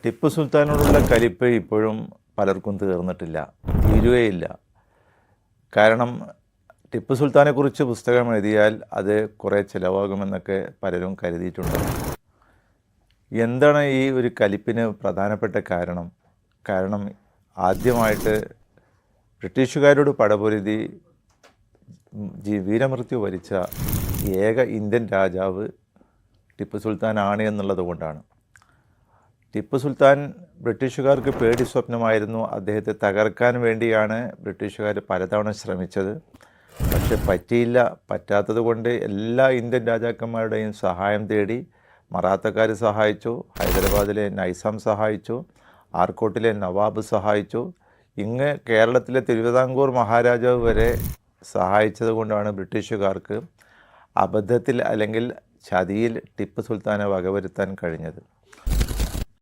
ടിപ്പു സുൽത്താനോടുള്ള കലിപ്പ് ഇപ്പോഴും പലർക്കും തീർന്നിട്ടില്ല, തീരുകയില്ല. കാരണം ടിപ്പു സുൽത്താനെക്കുറിച്ച് പുസ്തകം എഴുതിയാൽ അത് കുറേ ചിലവാകുമെന്നൊക്കെ പലരും കരുതിയിട്ടുണ്ട്. എന്താണ് ഈ ഒരു കലിപ്പിന് പ്രധാനപ്പെട്ട കാരണം ആദ്യമായിട്ട് ബ്രിട്ടീഷുകാരോട് പടപൊരുതി വീരമൃത്യു വരിച്ച ഏക ഇന്ത്യൻ രാജാവ് ടിപ്പു സുൽത്താനാണ് എന്നുള്ളത് കൊണ്ടാണ്. ടിപ്പു സുൽത്താൻ ബ്രിട്ടീഷുകാർക്ക് പേടി സ്വപ്നമായിരുന്നു. അദ്ദേഹത്തെ തകർക്കാൻ വേണ്ടിയാണ് ബ്രിട്ടീഷുകാർ പലതവണ ശ്രമിച്ചത്. പക്ഷെ പറ്റിയില്ല. പറ്റാത്തത് കൊണ്ട് എല്ലാ ഇന്ത്യൻ രാജാക്കന്മാരുടെയും സഹായം തേടി. മറാത്തക്കാർ സഹായിച്ചു, ഹൈദരാബാദിലെ നൈസാം സഹായിച്ചു, ആർക്കോട്ടിലെ നവാബ് സഹായിച്ചു, ഇങ്ങ് കേരളത്തിലെ തിരുവിതാംകൂർ മഹാരാജാവ് വരെ സഹായിച്ചത് കൊണ്ടാണ് ബ്രിട്ടീഷുകാർക്ക് അബദ്ധത്തിൽ അല്ലെങ്കിൽ ചതിയിൽ ടിപ്പു സുൽത്താനെ വകവരുത്താൻ കഴിഞ്ഞത്.